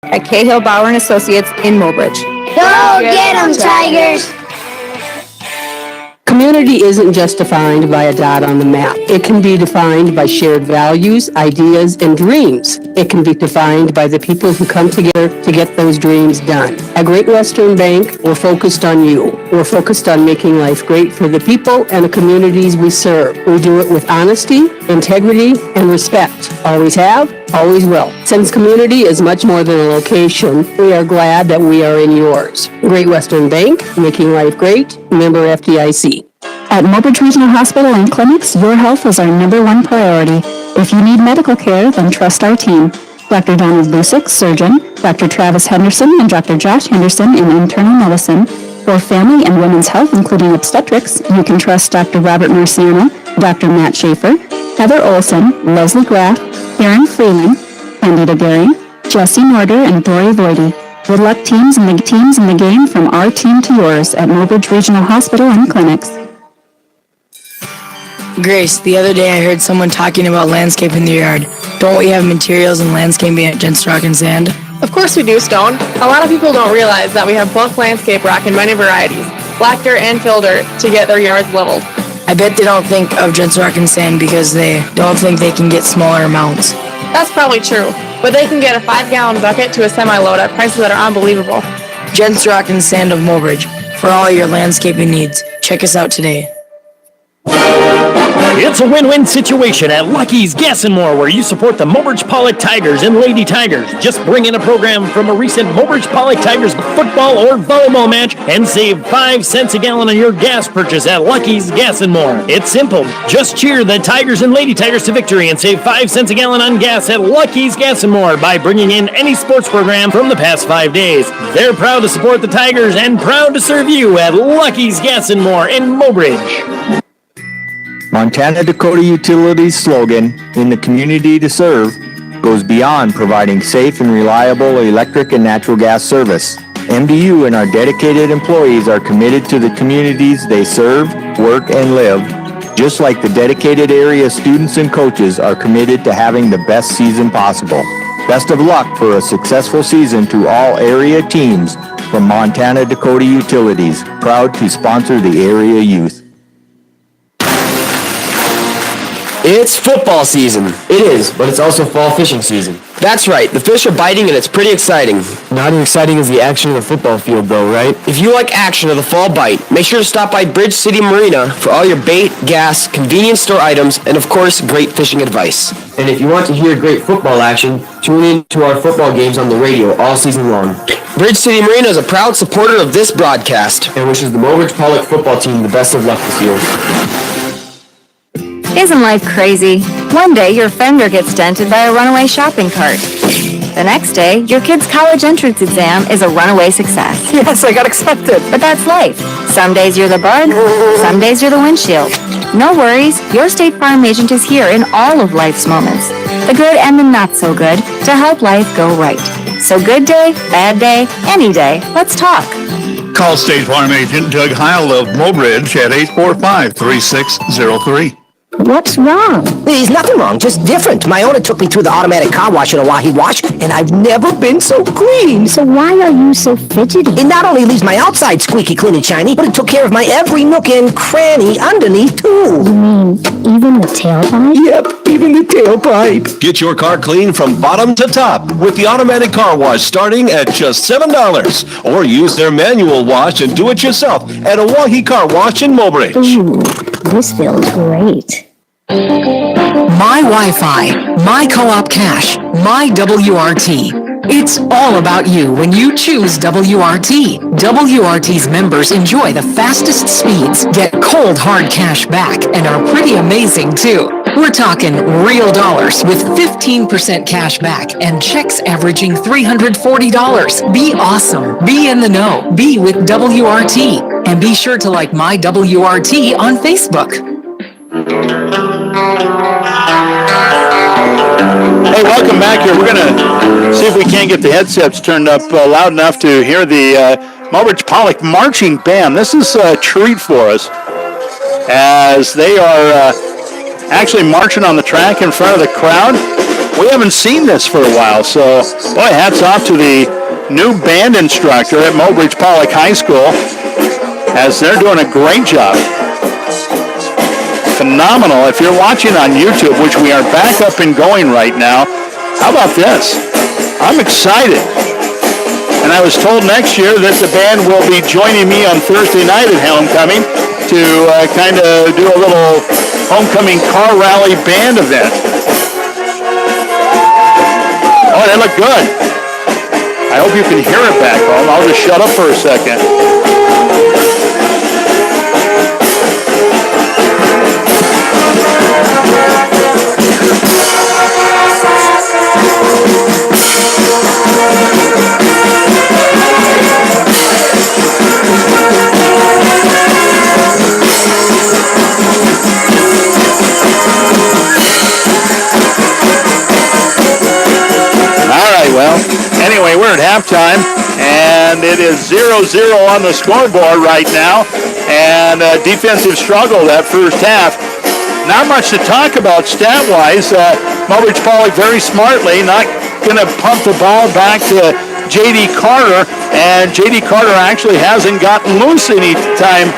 at Cahill Bauer & Associates in Mobridge. Go get 'em, Tigers! Community isn't just defined by a dot on the map. It can be defined by shared values, ideas, and dreams. It can be defined by the people who come together to get those dreams done. At Great Western Bank, we're focused on you. We're focused on making life great for the people and the communities we serve. We do it with honesty, integrity, and respect. Always have, always will. Since community is much more than a location, we are glad that we are in yours. Great Western Bank, making life great, member FDIC. At Mobridge Regional Hospital and Clinics, your health is our number one priority. If you need medical care, then trust our team. Dr. Donald Lusick, surgeon, Dr. Travis Henderson and Dr. Josh Henderson in internal medicine. For family and women's health, including obstetrics, you can trust Dr. Robert Marciano, Dr. Matt Schaefer, Heather Olson, Leslie Graff, Karen Freeling, Candida Gehring, Jesse Norder, and Dory Voidy. Good luck teams in the game from our team to yours at Mobridge Regional Hospital and Clinics. Grace, the other day I heard someone talking about landscaping the yard. Don't we have materials and landscaping at Gents Rock and Sand? Of course we do, Stone. A lot of people don't realize that we have bulk landscape rock in many varieties, black dirt and fill dirt, to get their yards leveled. I bet they don't think of Gents Rock and Sand because they don't think they can get smaller amounts. That's probably true, but they can get a 5-gallon bucket to a semi-load at prices that are unbelievable. Gents Rock and Sand of Mobridge. For all your landscaping needs, check us out today. It's a win-win situation at Lucky's Gas and More, where you support the Mobridge Pollock Tigers and Lady Tigers. Just bring in a program from a recent Mobridge Pollock Tigers football or volleyball match and save 5 cents a gallon on your gas purchase at Lucky's Gas and More. It's simple. Just cheer the Tigers and Lady Tigers to victory and save 5 cents a gallon on gas at Lucky's Gas and More by bringing in any sports program from the past 5 days. They're proud to support the Tigers and proud to serve you at Lucky's Gas and More in Mobridge. Montana Dakota Utilities' slogan, "In the community to serve," goes beyond providing safe and reliable electric and natural gas service. MDU and our dedicated employees are committed to the communities they serve, work, and live, just like the dedicated area students and coaches are committed to having the best season possible. Best of luck for a successful season to all area teams from Montana Dakota Utilities, proud to sponsor the area youth. It's football season. It is, but it's also fall fishing season. That's right. The fish are biting and it's pretty exciting. Not as exciting as the action of the football field, though, right? If you like action of the fall bite, make sure to stop by Bridge City Marina for all your bait, gas, convenience store items, and of course, great fishing advice. And if you want to hear great football action, tune in to our football games on the radio all season long. Bridge City Marina is a proud supporter of this broadcast and wishes the Mobridge Pollock football team the best of luck this year. Isn't life crazy? One day, your fender gets dented by a runaway shopping cart. The next day, your kid's college entrance exam is a runaway success. Yes, I got accepted. But that's life. Some days you're the bug, some days you're the windshield. No worries, your State Farm agent is here in all of life's moments, the good and the not so good, to help life go right. So good day, bad day, any day, let's talk. Call State Farm agent Doug Heil of Mobridge at 845-3603. What's wrong? There's nothing wrong, just different. My owner took me through the automatic car wash at a Wahi Wash, and I've never been so clean. So why are you so fidgety? It not only leaves my outside squeaky clean and shiny, but it took care of my every nook and cranny underneath, too. You mean even the tailpipe? Yep, even the tailpipe. Get your car clean from bottom to top with the automatic car wash starting at just $7. Or use their manual wash and do it yourself at a Wahi Car Wash in Mobridge. Ooh, this feels great. My Wi-Fi, my co-op cash, my WRT. It's all about you when you choose WRT. WRT's members enjoy the fastest speeds, get cold hard cash back, and are pretty amazing too. We're talking real dollars with 15% cash back and checks averaging $340. Be awesome. Be in the know. Be with WRT. And be sure to like my WRT on Facebook. Hey, welcome back here. We're going to see if we can't get the headsets turned up loud enough to hear the Mobridge Pollock Marching Band. This is a treat for us as they are actually marching on the track in front of the crowd. we haven't seen this for a while. So, boy, hats off to the new band instructor at Mobridge Pollock High School, as they're doing a great job. Phenomenal. If you're watching on YouTube, which we are back up and going right now, how about this? I'm excited. And I was told next year that the band will be joining me on Thursday night at Homecoming to kind of do a little homecoming car rally band event. Oh, they look good. I hope you can hear it back home. I'll just shut up for a second. Well, anyway, we're at halftime, and it is 0-0 on the scoreboard right now, and a defensive struggle that first half. Not much to talk about stat-wise. Mobridge Pollock very smartly not going to pump the ball back to J.D. Carter, and J.D. Carter actually hasn't gotten loose any time.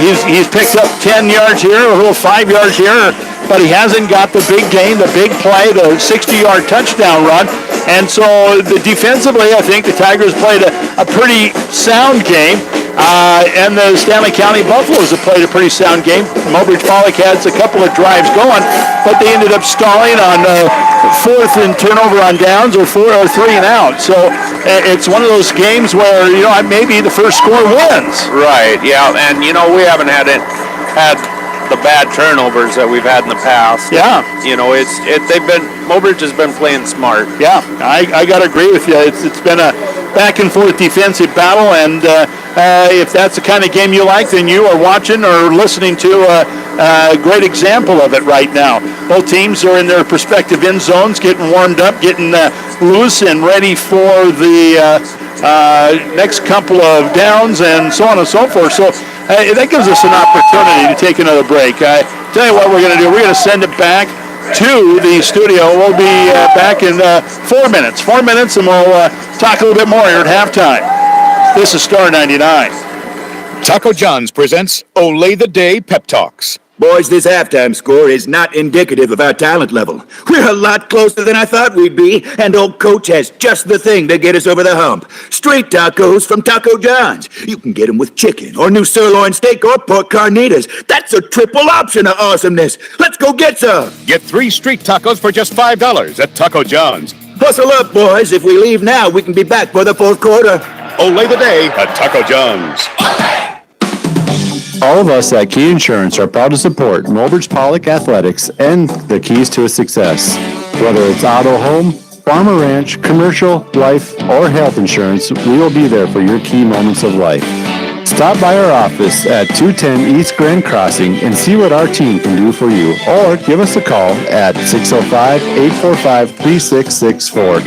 He's picked up 10 yards here, a little 5 yards here, but he hasn't got the big gain, the big play, the 60-yard touchdown run. And so defensively, I think the Tigers played a pretty sound game. And the Stanley County Buffaloes have played a pretty sound game. Mobridge Pollock had a couple of drives going, but they ended up stalling on fourth and turnover on downs or 3 and out. So it's one of those games where, maybe the first score wins. Right, yeah, and we haven't had the bad turnovers that we've had in the past. Yeah. Mobridge has been playing smart. Yeah, I got to agree with you. It's been a back and forth defensive battle, and if that's the kind of game you like, then you are watching or listening to a great example of it right now. Both teams are in their respective end zones, getting warmed up, getting loose and ready for the next couple of downs and so on and so forth. So that gives us an opportunity to take another break. I tell you what we're going to do. We're going to send it back to the studio. We'll be back in 4 minutes. 4 minutes, and we'll talk a little bit more here at halftime. This is Star 99. Taco John's presents Olay the Day Pep Talks. Boys, this halftime score is not indicative of our talent level. We're a lot closer than I thought we'd be, and old Coach has just the thing to get us over the hump. Street tacos from Taco John's. You can get them with chicken, or new sirloin steak, or pork carnitas. That's a triple option of awesomeness. Let's go get some. Get 3 street tacos for just $5 at Taco John's. Hustle up, boys. If we leave now, we can be back for the fourth quarter. Olay the Day at Taco John's. All of us at Key Insurance are proud to support Mobridge Pollock Athletics and the keys to success. Whether it's auto, home, farm or ranch, commercial, life, or health insurance, we will be there for your key moments of life. Stop by our office at 210 East Grand Crossing and see what our team can do for you, or give us a call at 605-845-3664.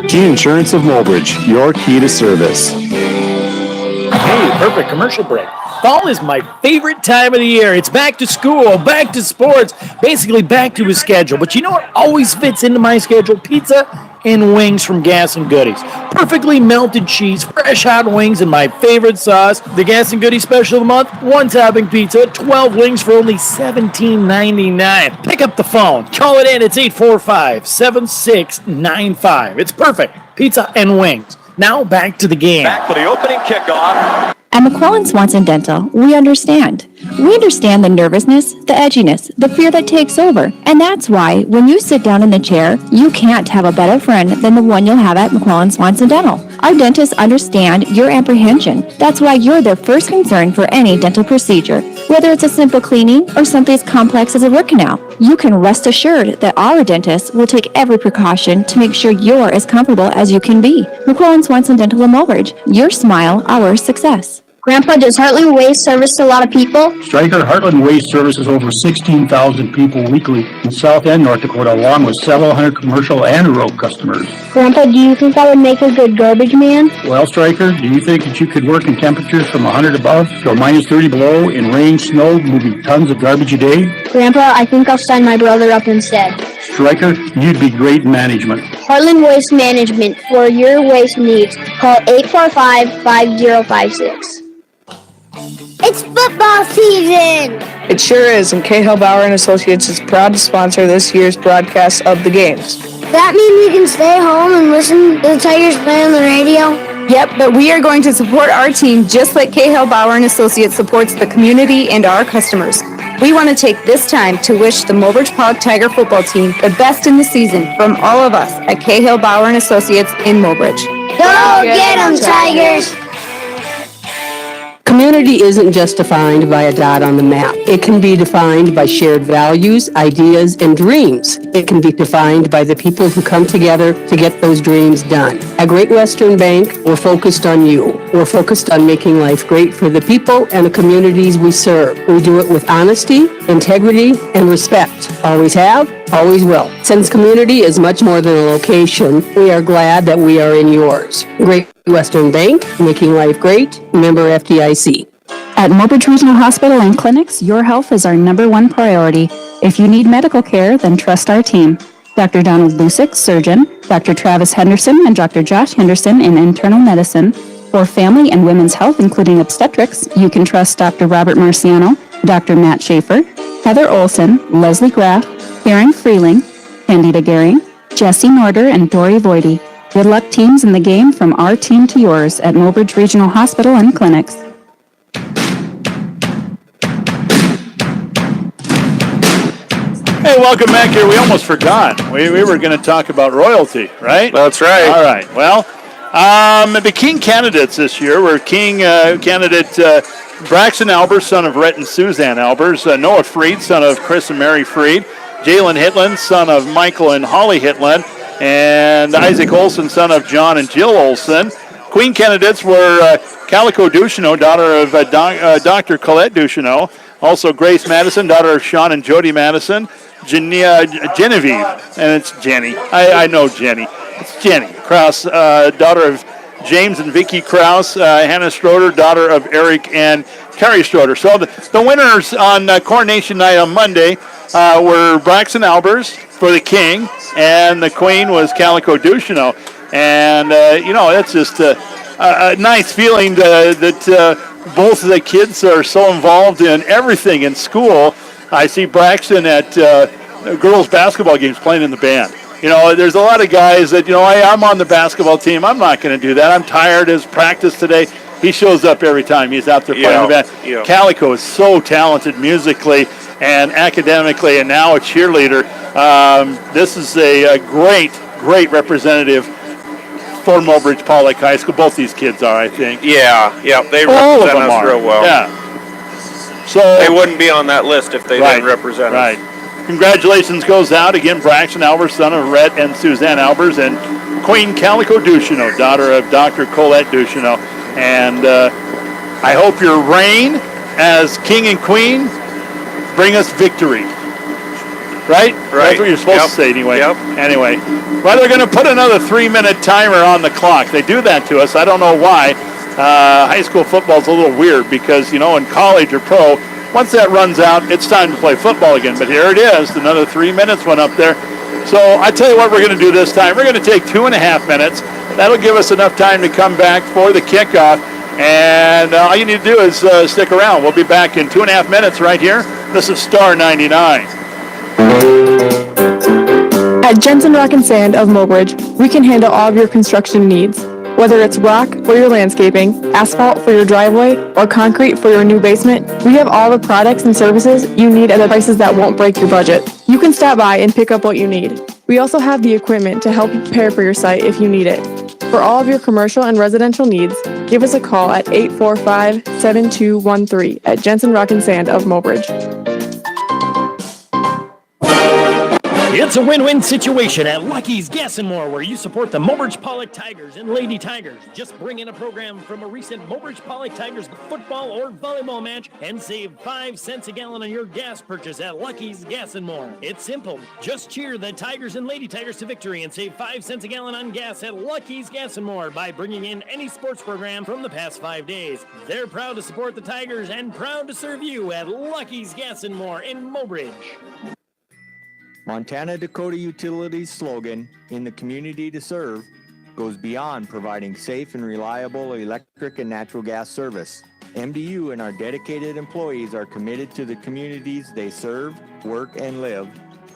Key Insurance of Mobridge, your key to service. Hey, perfect commercial break. Fall is my favorite time of the year. It's back to school, back to sports, basically back to a schedule. But you know what always fits into my schedule? Pizza and wings from Gas and Goodies. Perfectly melted cheese, fresh hot wings, and my favorite sauce. The Gas and Goodies special of the month, 1 topping pizza, 12 wings for only $17.99. Pick up the phone. Call it in. It's 845-7695. It's perfect. Pizza and wings. Now back to the game. Back for the opening kickoff. At McClellan Swanson Dental, we understand. We understand the nervousness, the edginess, the fear that takes over. And that's why, when you sit down in the chair, you can't have a better friend than the one you'll have at McClellan Swanson Dental. Our dentists understand your apprehension. That's why you're their first concern for any dental procedure. Whether it's a simple cleaning or something as complex as a root canal, you can rest assured that our dentists will take every precaution to make sure you're as comfortable as you can be. McClellan Swanson Dental in Mobridge. Your smile, our success. Grandpa, does Heartland Waste service a lot of people? Stryker, Heartland Waste services over 16,000 people weekly in South and North Dakota, along with several hundred commercial and rural customers. Grandpa, do you think I would make a good garbage man? Well, Stryker, do you think that you could work in temperatures from 100 above to minus 30 below in rain, snow, moving tons of garbage a day? Grandpa, I think I'll sign my brother up instead. Stryker, you'd be great in management. Heartland Waste Management. For your waste needs, call 845-5056. It's football season! It sure is, and Cahill Bauer and Associates is proud to sponsor this year's broadcast of the games. That mean we can stay home and listen to the Tigers play on the radio? Yep, but we are going to support our team just like Cahill Bauer and Associates supports the community and our customers. We want to take this time to wish the Mobridge Pollock Tiger football team the best in the season from all of us at Cahill Bauer and Associates in Mobridge. Go get 'em, Tigers! Community isn't just defined by a dot on the map. It can be defined by shared values, ideas, and dreams. It can be defined by the people who come together to get those dreams done. At Great Western Bank, we're focused on you. We're focused on making life great for the people and the communities we serve. We do it with honesty, integrity, and respect. Always have, always will. Since community is much more than a location, we are glad that we are in yours. Great Western Bank, making life great. Member FDIC. At Mobridge Regional Hospital and Clinics, your health is our number one priority. If you need medical care, then trust our team. Dr. Donald Lusick, surgeon, Dr. Travis Henderson, and Dr. Josh Henderson in internal medicine. For family and women's health, including obstetrics, you can trust Dr. Robert Marciano, Dr. Matt Schaefer, Heather Olson, Leslie Graff, Karen Freeling, Candida Gehring, Jesse Norder, and Dory Voidy. Good luck, teams, in the game from our team to yours at Mobridge Regional Hospital and Clinics. Hey, welcome back here. We almost forgot. We were going to talk about royalty, right? That's right. All right. Well, the King candidates this year were King candidate Braxton Albers, son of Rhett and Suzanne Albers, Noah Freed, son of Chris and Mary Freed, Jalen Hitland, son of Michael and Holly Hitland, and Isaac Olson, son of John and Jill Olson. Queen candidates were Calico Ducheneau, daughter of Dr. Colette Ducheneau, also Grace Madison, daughter of Sean and Jody Madison, Genevieve, and it's Jenny. I know Jenny. It's Jenny Krause, daughter of James and Vicky Krause, Hannah Stroder, daughter of Eric and Carrie Stroder. So the winners on Coronation Night on Monday were Braxton Albers for the King, and the Queen was Calico Ducheneau. And, it's just a nice feeling that both of the kids are so involved in everything in school. I see Braxton at girls' basketball games playing in the band. There's a lot of guys that, I'm on the basketball team. I'm not going to do that. I'm tired. It's practice today. He shows up every time he's out there playing the band. Yeah. Calico is so talented musically and academically, and now a cheerleader. This is a great representative for Mobridge Pollock High School. Both these kids are, I think. Yeah, they represent us real well. Yeah. So they wouldn't be on that list if they didn't represent us. Right. Congratulations goes out again, Braxton Albers, son of Rhett and Suzanne Albers, and Queen Calico Ducheneau, daughter of Dr. Colette Ducheneau. And I hope your reign as King and Queen bring us victory. Right? That's what you're supposed to say anyway. Anyway, well, they're going to put another 3-minute timer on the clock. They do that to us. I don't know why. High school football is a little weird because, in college or pro, once that runs out, it's time to play football again. But here it is. Another 3 minutes went up there. So I tell you what we're going to do this time. We're going to take 2.5 minutes. That'll give us enough time to come back for the kickoff. And all you need to do is stick around. We'll be back in 2.5 minutes right here. This is Star 99. At Jensen Rock and Sand of Mobridge, we can handle all of your construction needs. Whether it's rock for your landscaping, asphalt for your driveway, or concrete for your new basement, we have all the products and services you need at the prices that won't break your budget. You can stop by and pick up what you need. We also have the equipment to help you prepare for your site if you need it. For all of your commercial and residential needs, give us a call at 845-7213 at Jensen Rock and Sand of Mobridge. It's a win-win situation at Lucky's Gas and More, where you support the Mobridge Pollock Tigers and Lady Tigers. Just bring in a program from a recent Mobridge Pollock Tigers football or volleyball match and save 5 cents a gallon on your gas purchase at Lucky's Gas and More. It's simple. Just cheer the Tigers and Lady Tigers to victory and save 5 cents a gallon on gas at Lucky's Gas and More by bringing in any sports program from the past 5 days. They're proud to support the Tigers and proud to serve you at Lucky's Gas and More in Mobridge. Montana Dakota Utilities' slogan, "In the community to serve," goes beyond providing safe and reliable electric and natural gas service. MDU and our dedicated employees are committed to the communities they serve, work, and live,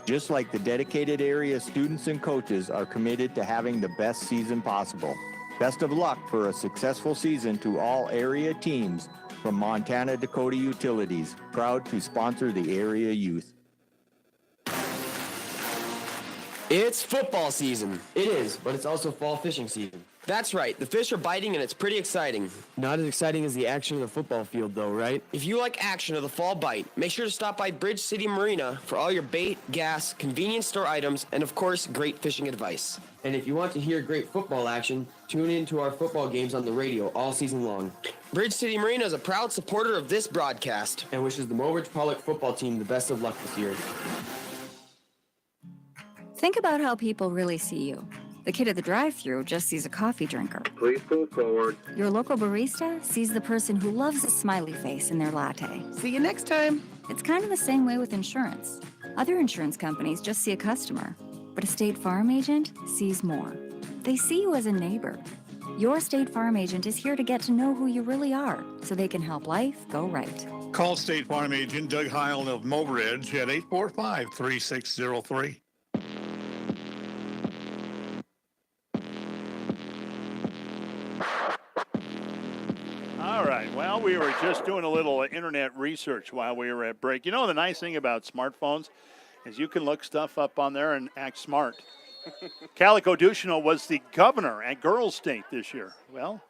just like the dedicated area students and coaches are committed to having the best season possible. Best of luck for a successful season to all area teams from Montana Dakota Utilities, proud to sponsor the area youth. It's football season. It is, but it's also fall fishing season. That's right, the fish are biting and it's pretty exciting. Not as exciting as the action of the football field though, right? If you like action of the fall bite, make sure to stop by Bridge City Marina for all your bait, gas, convenience store items, and of course, great fishing advice. And if you want to hear great football action, tune in to our football games on the radio all season long. Bridge City Marina is a proud supporter of this broadcast and wishes the Mobridge Pollock football team the best of luck this year. Think about how people really see you. The kid at the drive-thru just sees a coffee drinker. Please pull forward. Your local barista sees the person who loves a smiley face in their latte. See you next time. It's kind of the same way with insurance. Other insurance companies just see a customer, but a State Farm agent sees more. They see you as a neighbor. Your State Farm agent is here to get to know who you really are, so they can help life go right. Call State Farm agent Doug Heil of Mobridge at 845-3603. All right. Well, we were just doing a little internet research while we were at break. You know, the nice thing about smartphones is you can look stuff up on there and act smart. Calico Duchesneau was the governor at Girls State this year. Well,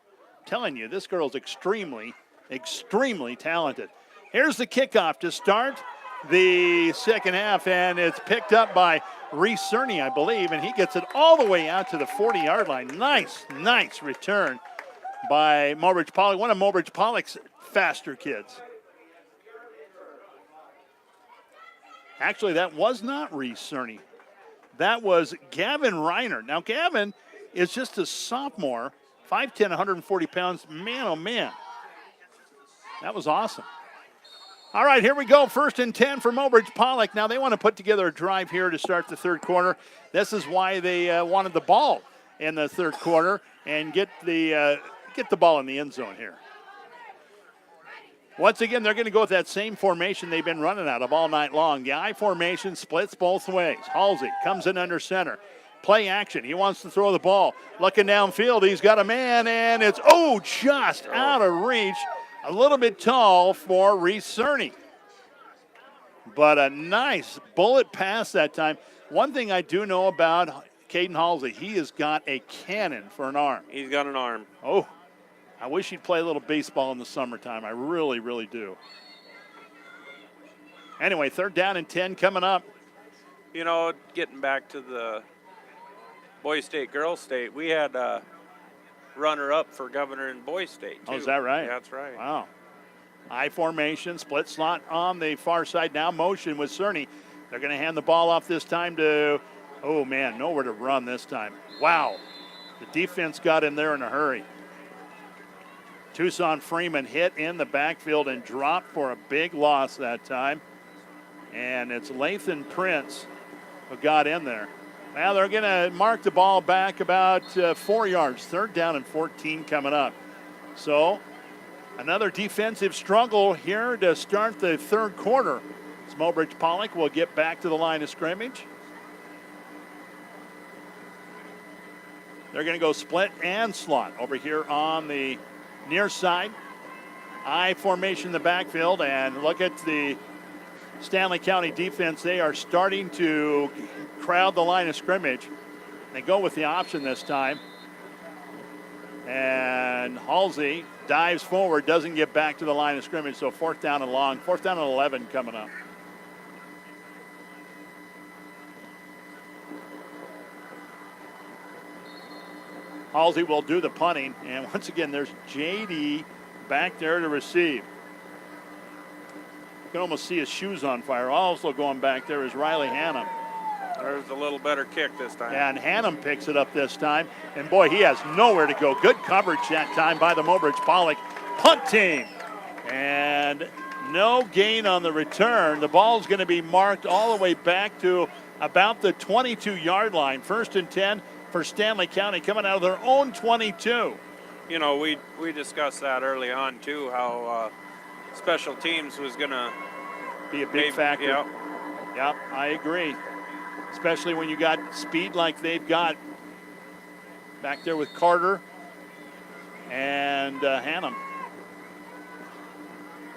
telling you, this girl's extremely, extremely talented. Here's the kickoff to start the second half, and it's picked up by Reese Cerny, I believe, and he gets it all the way out to the 40-yard line. Nice return by Mobridge Pollock, one of Mobridge Pollock's faster kids. Actually, that was not Reese Cerny. That was Gavin Reiner. Now, Gavin is just a sophomore, 5'10", 140 pounds. Man, oh, man. That was awesome. All right, here we go. 1st and 10 for Mobridge Pollock. Now, they want to put together a drive here to start the third quarter. This is why they wanted the ball in the third quarter and get the ball in the end zone here. Once again, they're going to go with that same formation they've been running out of all night long. The I formation splits both ways. Halsey comes in under center. Play action. He wants to throw the ball. Looking downfield, he's got a man, and it's, just out of reach. A little bit tall for Reese Cerny. But a nice bullet pass that time. One thing I do know about Caden Halsey, he has got a cannon for an arm. He's got an arm. Oh, I wish he'd play a little baseball in the summertime. I really, really do. Anyway, 3rd down and 10 coming up. You know, getting back to the Boys State, Girls State, we had a runner-up for governor in Boys State, too. Oh, is that right? Yeah, that's right. Wow. I formation, split slot on the far side now. Motion with Cerny. They're going to hand the ball off this time to, nowhere to run this time. Wow. The defense got in there in a hurry. Tucson Freeman hit in the backfield and dropped for a big loss that time. And it's Lathan Prince who got in there. Now they're going to mark the ball back about 4 yards. 3rd down and 14 coming up. So another defensive struggle here to start the third quarter. As Mobridge Pollock will get back to the line of scrimmage. They're going to go split and slot over here on the near side. I formation in the backfield, and look at the Stanley County defense. They are starting to crowd the line of scrimmage. They go with the option this time. And Halsey dives forward, doesn't get back to the line of scrimmage, so 4th down and long. 4th down and 11 coming up. Halsey will do the punting, and once again, there's J.D. back there to receive. You can almost see his shoes on fire. Also going back there is Riley Hannum. There's a little better kick this time. And Hannum picks it up this time, and boy, he has nowhere to go. Good coverage that time by the Mobridge Pollock punt team. And no gain on the return. The ball's going to be marked all the way back to about the 22-yard line. 1st and 10 for Stanley County coming out of their own 22. You know, we discussed that early on, too, how special teams was going to be a big factor. Yep, I agree. Especially when you got speed like they've got back there with Carter and Hannum.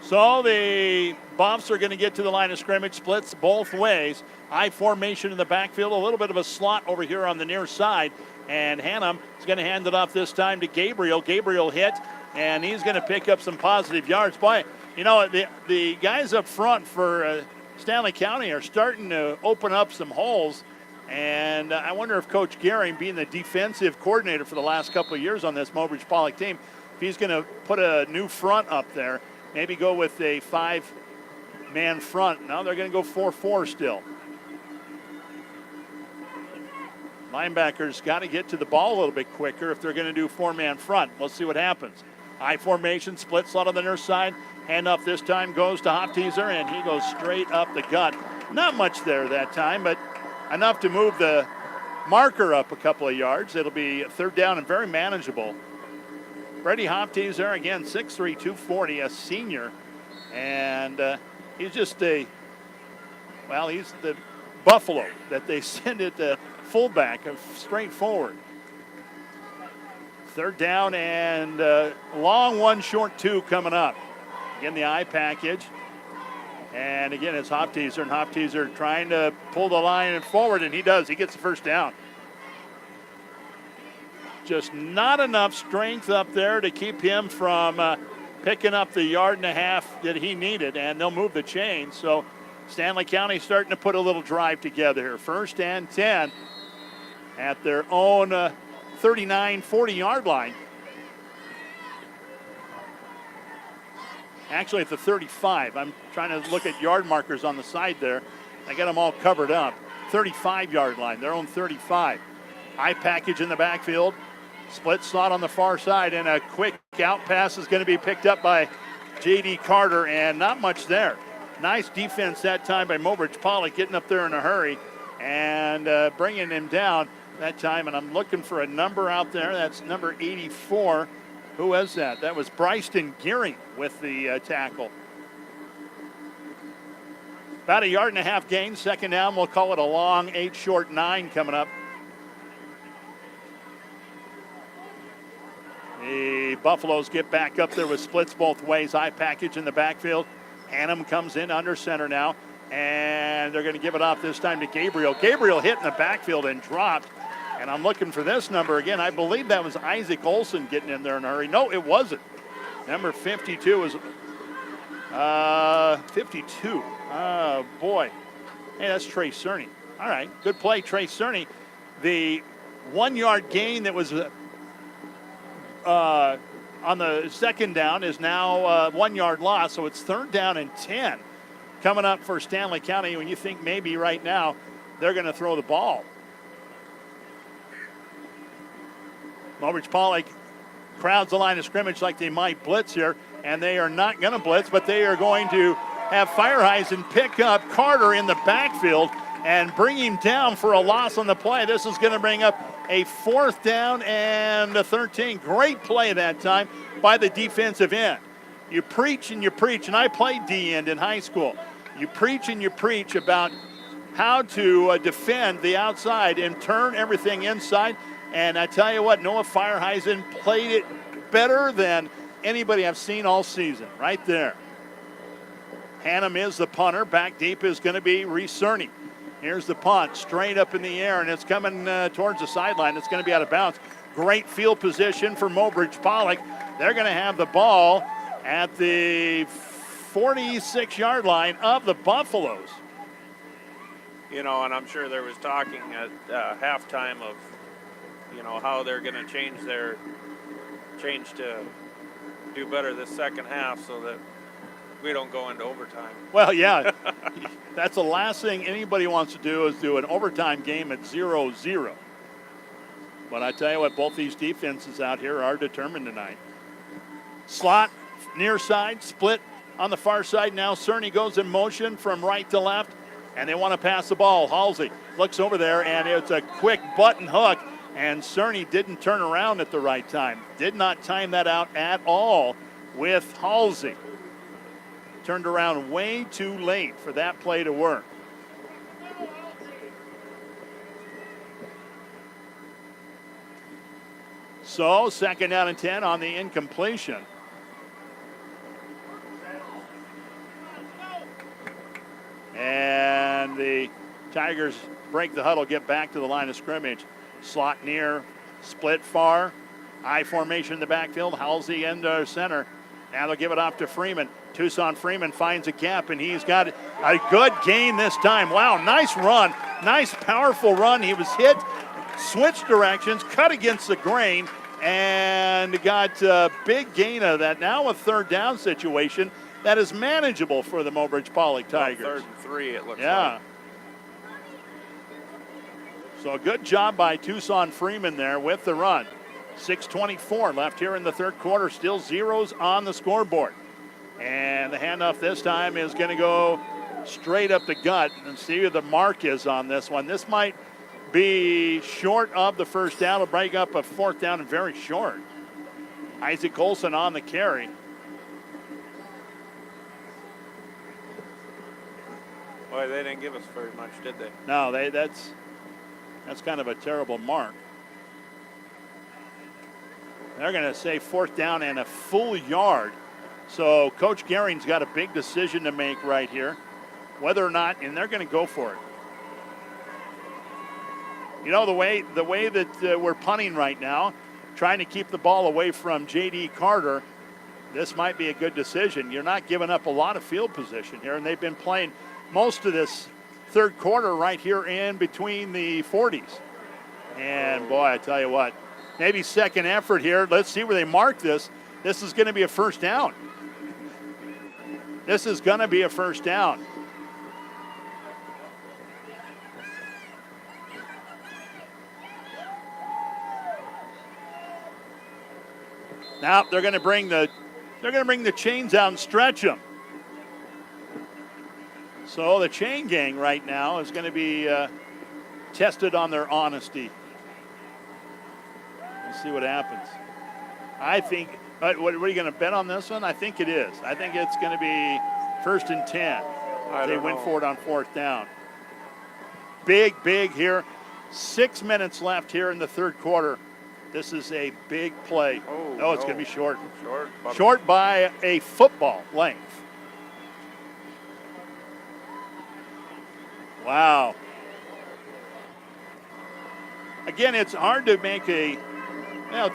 So the Buffs are going to get to the line of scrimmage, splits both ways. I formation in the backfield, a little bit of a slot over here on the near side. And Hannum is going to hand it off this time to Gabriel. Gabriel hit, and he's going to pick up some positive yards. Boy, you know, the guys up front for Stanley County are starting to open up some holes. And I wonder if Coach Gehring, being the defensive coordinator for the last couple of years on this Mobridge Pollock team, if he's going to put a new front up there, maybe go with a 5-man front. Now they're going to go 4-4 still. Linebackers got to get to the ball a little bit quicker if they're going to do 4-man front. We'll see what happens. I formation, split slot on the near side. Handoff this time goes to Hopteaser, and he goes straight up the gut. Not much there that time, but enough to move the marker up a couple of yards. It'll be 3rd down and very manageable. Brady Hopteaser, again, 6'3", 240, a senior. And he's just he's the Buffalo that they send it to fullback, straight forward. 3rd down and long 1, short 2 coming up. Again, the I package. And again, it's Hopteaser, and Hopteaser trying to pull the line forward, and he does. He gets the 1st down. Just not enough strength up there to keep him from picking up the 1.5 yards that he needed, and they'll move the chain. So Stanley County starting to put a little drive together here. 1st and 10 at their own 39, 40-yard line. Actually, at the 35. I'm trying to look at yard markers on the side there. I got them all covered up. 35-yard line, their own 35. High package in the backfield. Split slot on the far side, and a quick out pass is going to be picked up by J.D. Carter, and not much there. Nice defense that time by Mobridge Pollock, getting up there in a hurry and bringing him down that time. And I'm looking for a number out there. That's number 84. Who was that? That was Bryston Gearing with the tackle. About 1.5 yards gain. 2nd down, we'll call it a long 8, short 9 coming up. The Buffaloes get back up there with splits both ways. High package in the backfield. Hannum comes in under center now, and they're going to give it off this time to Gabriel. Gabriel hit in the backfield and dropped, and I'm looking for this number again. I believe that was Isaac Olson getting in there in a hurry. No, it wasn't. Number 52 was 52. Oh, boy. Hey, that's Trey Cerny. All right, good play, Trey Cerny. The 1-yard gain that was on the 2nd down is now 1-yard loss, so it's 3rd down and 10 coming up for Stanley County when you think maybe right now they're going to throw the ball. Mobridge Pollock crowds the line of scrimmage like they might blitz here, and they are not going to blitz, but they are going to have Fireheisen pick up Carter in the backfield and bring him down for a loss on the play. This is going to bring up a 4th down and a 13. Great play that time by the defensive end. You preach and you preach, and I played D-end in high school. You preach and you preach about how to defend the outside and turn everything inside. And I tell you what, Noah Fireheisen played it better than anybody I've seen all season, right there. Hannum is the punter. Back deep is going to be Reese Cerny. Here's the punt, straight up in the air, and it's coming towards the sideline. It's going to be out of bounds. Great field position for Mobridge Pollock. They're going to have the ball at the 46-yard line of the Buffaloes. You know, and I'm sure there was talking at halftime of, you know, how they're going to change to do better this 2nd half so that we don't go into overtime. Well, yeah, that's the last thing anybody wants to do is do an overtime game at 0-0. But I tell you what, both these defenses out here are determined tonight. Slot, near side, split on the far side. Now Cerny goes in motion from right to left. And they want to pass the ball. Halsey looks over there, and it's a quick button hook. And Cerny didn't turn around at the right time. Did not time that out at all with Halsey. Turned around way too late for that play to work. So, second down and 10 on the incompletion. And the Tigers break the huddle, get back to the line of scrimmage. Slot near, split far. I formation in the backfield. Halsey into center. Now they'll give it off to Freeman. Tucson Freeman finds a gap, and he's got a good gain this time. Wow, nice run. Nice, powerful run. He was hit, switched directions, cut against the grain, and got a big gain of that. Now a third down situation that is manageable for the Mobridge Pollock Tigers. Third and 3, it looks like. like. So a good job by Tucson Freeman there with the run. 6:24 left here in the third quarter. Still zeros on the scoreboard. And the handoff this time is going to go straight up the gut. And see who the mark is on this one. This might be short of the first down. It'll break up a fourth down and very short. Isaac Olson on the carry. Boy, they didn't give us very much, did they? No, that's kind of a terrible mark. They're going to say fourth down and a full yard. So Coach Gehring's got a big decision to make right here, whether or not, and they're going to go for it. You know, the way that we're punting right now, trying to keep the ball away from J.D. Carter, this might be a good decision. You're not giving up a lot of field position here, and they've been playing most of this third quarter right here in between the 40s. And boy, I tell you what, maybe second effort here. Let's see where they mark this. This is going to be a first down. This is going to be a first down. Now they're going to bring the chains out and stretch them. So the chain gang right now is going to be tested on their honesty. We'll see what happens. I think, what are you going to bet on this one? I think it is. I think it's going to be 1st and 10. They went for it on fourth down. Big here. 6 minutes left here in the third quarter. This is a big play. Oh, it's going to be short. Short by a football length. Wow. Again, it's hard to make to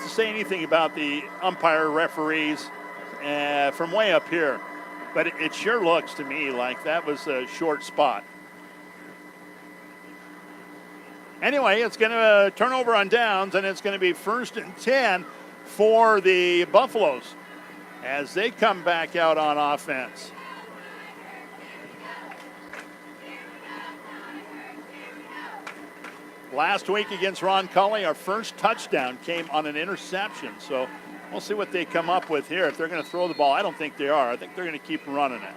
say anything about the umpire referees from way up here, but it sure looks to me like that was a short spot. Anyway, it's going to turn over on downs, and it's going to be 1st and 10 for the Buffaloes as they come back out on offense. Last week against Ron Cully, our first touchdown came on an interception. So we'll see what they come up with here. If they're going to throw the ball, I don't think they are. I think they're going to keep running it.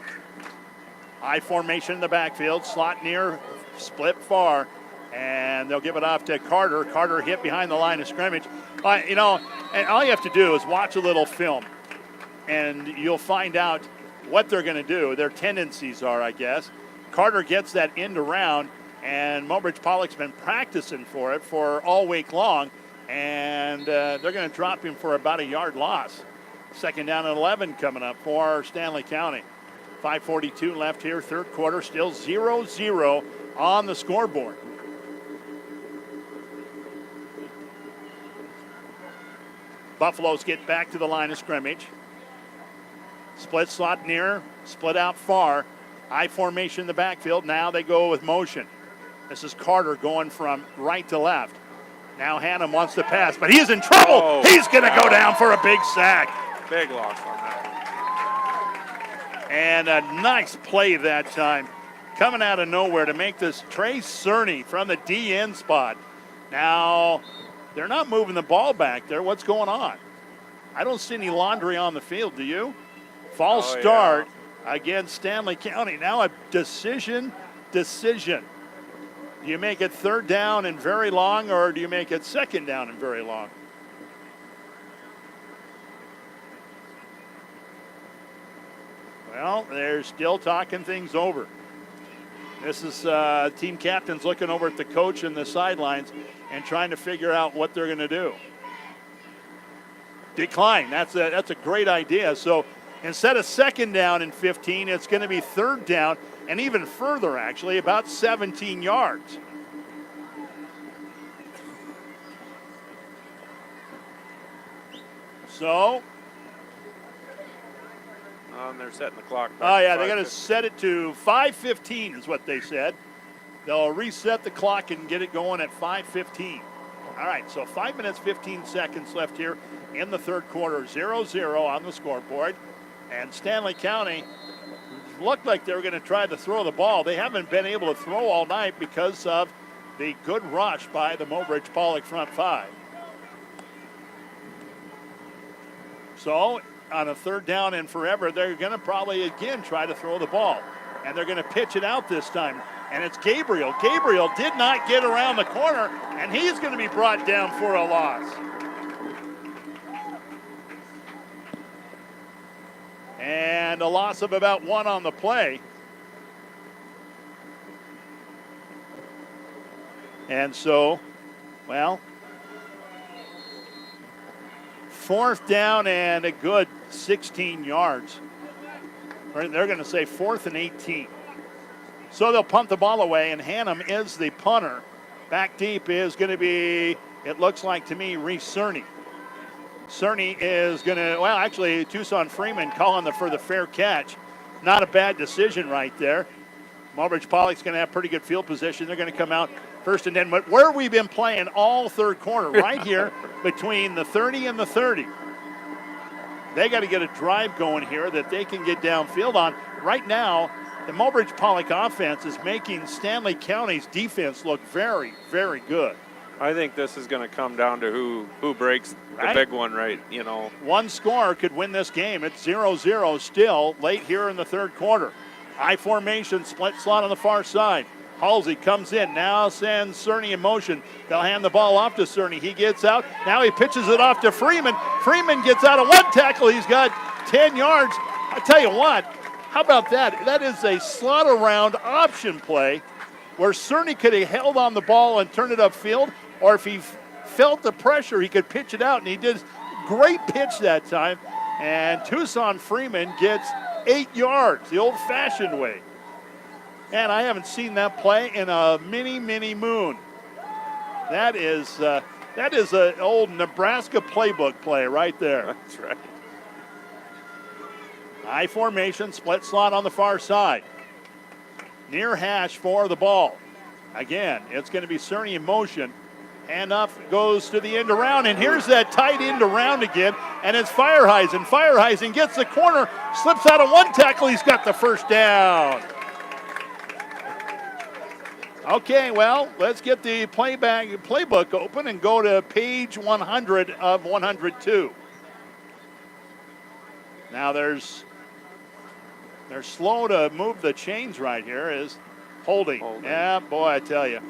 I formation in the backfield, slot near, split far, and they'll give it off to Carter. Carter hit behind the line of scrimmage. And all you have to do is watch a little film, and you'll find out what they're going to do. Their tendencies are, I guess. Carter gets that end around, and Mobridge Pollock's been practicing for it for all week long, and they're going to drop him for about a yard loss. Second down and 11 coming up for Stanley County. 5:42 left here, third quarter, still 0-0 on the scoreboard. Buffaloes get back to the line of scrimmage. Split slot near, split out far. I formation in the backfield. Now they go with motion. This is Carter going from right to left. Now Hannum wants to pass, but he's in trouble. He's going to go down for a big sack. Big loss on that. And a nice play that time. Coming out of nowhere to make this Trey Cerny from the DN spot. Now, they're not moving the ball back there. What's going on? I don't see any laundry on the field, do you? False start against Stanley County. Now a decision decision. Do you make it third down and very long, or do you make it second down and very long? Well, they're still talking things over. This is team captains looking over at the coach and the sidelines and trying to figure out what they're going to do. Decline. That's a great idea. So instead of second down and 15, it's going to be third down and even further, actually, about 17 yards. So. And they're setting the clock back. Oh, yeah, they're going to set it to 5:15 is what they said. They'll reset the clock and get it going at 5:15. All right, so 5 minutes, 15 seconds left here in the third quarter. 0-0 on the scoreboard. And Stanley County looked like they were going to try to throw the ball. They haven't been able to throw all night because of the good rush by the Mobridge Pollock front five. So on a third down and forever, they're going to probably again try to throw the ball. And they're going to pitch it out this time. And it's Gabriel. Gabriel did not get around the corner, and he's going to be brought down for a loss. And a loss of about 1 on the play. And so, well, fourth down and a good 16 yards. They're going to say 4th and 18. So they'll punt the ball away, and Hannum is the punter. Back deep is going to be, it looks like to me, Reese Cerny. Cerny is going to, well, actually, Tucson Freeman calling for the fair catch. Not a bad decision right there. Mobridge Pollock's going to have pretty good field position. They're going to come out first and 10. But where we've been playing all third quarter, right here between the 30 and the 30. They got to get a drive going here that they can get downfield on. Right now, the Mobridge Pollock offense is making Stanley County's defense look very, very good. I think this is going to come down to who breaks the big one, right? You know, one score could win this game. It's 0-0 still late here in the third quarter. I formation, split slot on the far side. Halsey comes in, now sends Cerny in motion. They'll hand the ball off to Cerny. He gets out. Now he pitches it off to Freeman. Freeman gets out of one tackle. He's got 10 yards. I tell you what, how about that? That is a slot around option play where Cerny could have held on the ball and turned it upfield, or if he felt the pressure, he could pitch it out, and he did great pitch that time. And Tucson Freeman gets 8 yards, the old-fashioned way. And I haven't seen that play in a many moon. That is an old Nebraska playbook play right there. That's right. I formation, split slot on the far side. Near hash for the ball. Again, it's going to be Cerny in motion. Hand off goes to the end around, and here's that tight end around again, and it's Fireheisen. Fireheisen gets the corner, slips out of one tackle. He's got the first down. Okay, well, let's get the playbook open and go to page 100 of 102. Now they're slow to move the chains right here. Is holding. Yeah, boy, I tell you.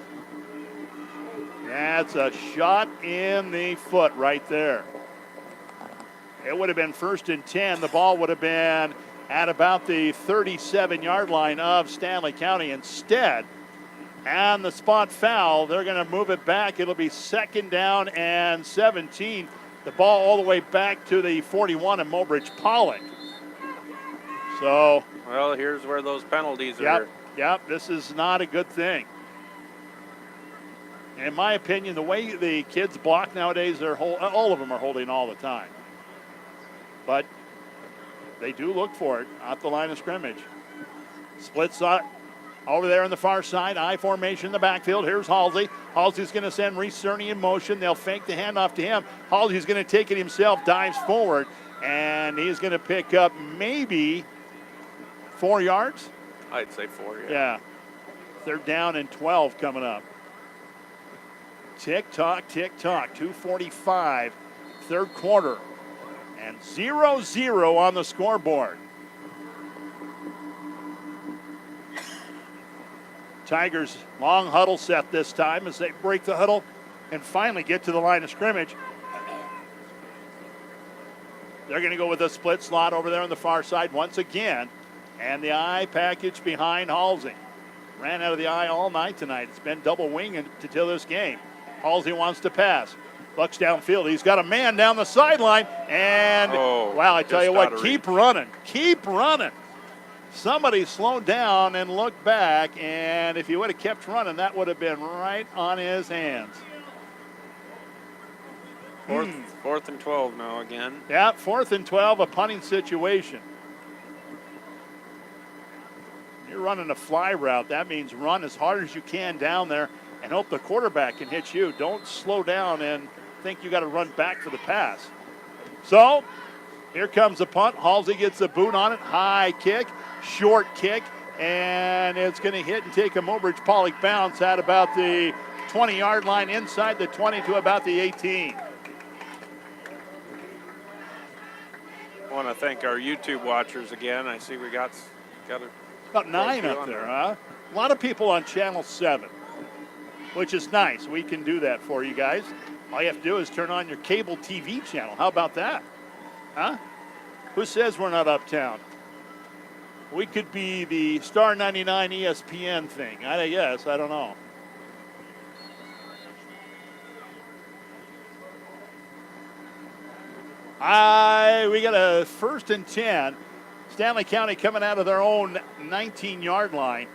That's a shot in the foot right there. It would have been 1st and 10. The ball would have been at about the 37-yard line of Stanley County instead. And the spot foul, they're going to move it back. It'll be 2nd down and 17. The ball all the way back to the 41 of Mobridge Pollock. So. Well, here's where those penalties are. Yep, this is not a good thing. In my opinion, the way the kids block nowadays, all of them are holding all the time. But they do look for it at the line of scrimmage. Split shot over there on the far side. I formation in the backfield. Here's Halsey. Halsey's going to send Reese Cerny in motion. They'll fake the handoff to him. Halsey's going to take it himself, dives forward, and he's going to pick up maybe 4 yards. I'd say 4, Yeah. 3rd down and 12 coming up. Tick-tock, tick-tock. 2:45, third quarter. And 0-0 on the scoreboard. Tigers long huddle set this time as they break the huddle and finally get to the line of scrimmage. They're going to go with a split slot over there on the far side once again. And the I package behind Halsey. Ran out of the I all night tonight. It's been double wing until this game. Halsey wants to pass. Bucks downfield. He's got a man down the sideline. And, wow, I tell you what, keep running. Keep running. Somebody slowed down and looked back. And if he would have kept running, that would have been right on his hands. Fourth and 12 now again. Yeah, 4th and 12, a punting situation. You're running a fly route. That means run as hard as you can down there and hope the quarterback can hit you. Don't slow down and think you got to run back for the pass. So here comes the punt. Halsey gets the boot on it. High kick, short kick, and it's going to hit and take a Mobridge Pollock bounce at about the 20-yard line, inside the 20 to about the 18. I want to thank our YouTube watchers again. I see we got about 9 up there, huh? A lot of people on Channel 7, which is nice. We can do that for you guys. All you have to do is turn on your cable TV channel. How about that? Huh? Who says we're not uptown? We could be the Star 99 ESPN thing. I guess. I don't know. We got a 1st and 10. Stanley County coming out of their own 19-yard line.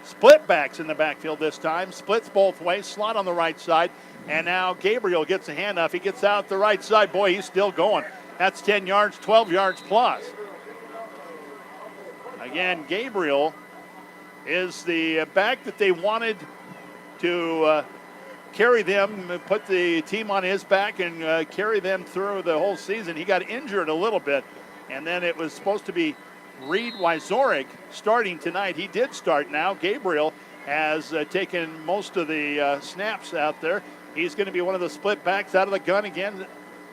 Split backs in the backfield this time. Splits both ways. Slot on the right side. And now Gabriel gets a handoff. He gets out the right side. Boy, he's still going. That's 10 yards, 12 yards plus. Again, Gabriel is the back that they wanted to carry them, put the team on his back and carry them through the whole season. He got injured a little bit, and then it was supposed to be Reed Wyzorek starting tonight. He did start now. Gabriel has taken most of the snaps out there. He's going to be one of the split backs out of the gun again.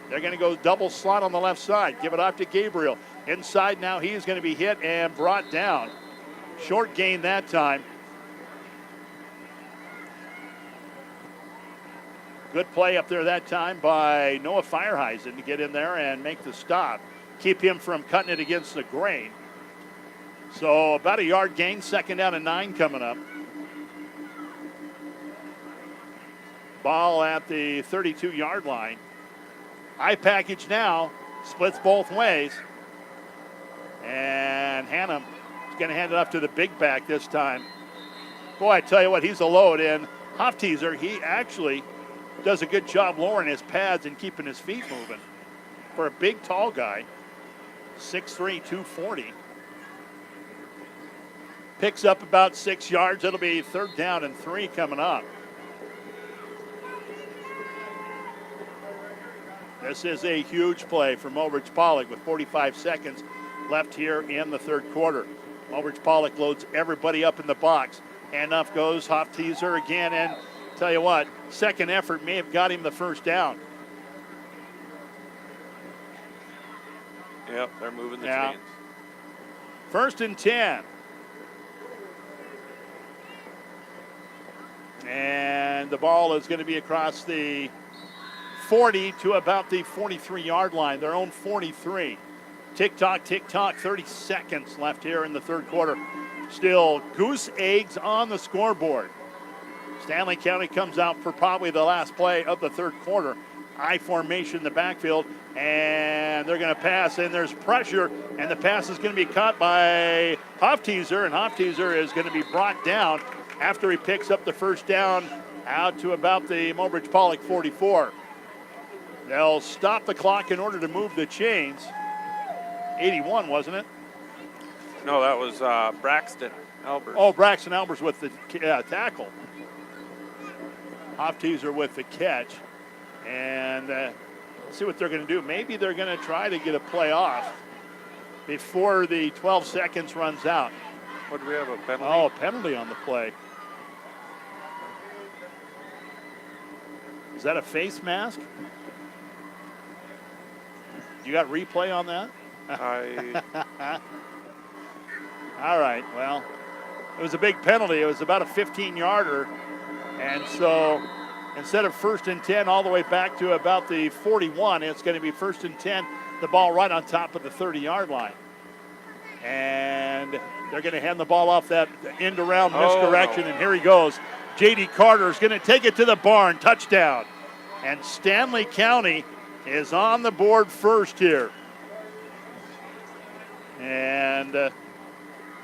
They're going to go double slot on the left side. Give it off to Gabriel. Inside now, he's going to be hit and brought down. Short gain that time. Good play up there that time by Noah Fireheisen to get in there and make the stop. Keep him from cutting it against the grain. So about a yard gain, 2nd down and 9 coming up. Ball at the 32-yard line. High package now, splits both ways. And Hannum is going to hand it off to the big back this time. Boy, I tell you what, he's a load. And Hofteaser, he actually does a good job lowering his pads and keeping his feet moving. For a big, tall guy, 6'3", 240. Picks up about 6 yards. It'll be 3rd down and 3 coming up. This is a huge play for Mobridge Pollock with 45 seconds left here in the 3rd quarter. Mobridge Pollock loads everybody up in the box. Handoff goes, Hofteaser again, and tell you what, second effort may have got him the 1st down. Yep, they're moving the chains. 1st and 10. And the ball is going to be across the 40 to about the 43-yard line, their own 43. Tick-tock, 30 seconds left here in the 3rd quarter. Still goose eggs on the scoreboard. Stanley County comes out for probably the last play of the 3rd quarter. I formation in the backfield, and they're going to pass, and there's pressure, and the pass is going to be caught by Hofteaser, and Hofteaser is going to be brought down after he picks up the 1st down out to about the Mobridge Pollock 44. They'll stop the clock in order to move the chains. 81, wasn't it? No, that was Braxton Albers. Oh, Braxton Albers with the tackle. Hofteaser with the catch. And let's see what they're going to do. Maybe they're going to try to get a play off before the 12 seconds runs out. What do we have, a penalty? Oh, a penalty on the play. Is that a face mask? You got replay on that? All right, well, it was a big penalty. It was about a 15-yarder. And so instead of 1st and 10 all the way back to about the 41, it's going to be 1st and 10, the ball right on top of the 30-yard line. And they're going to hand the ball off that end-around misdirection, and here he goes. J.D. Carter is going to take it to the barn, touchdown. And Stanley County is on the board first here. And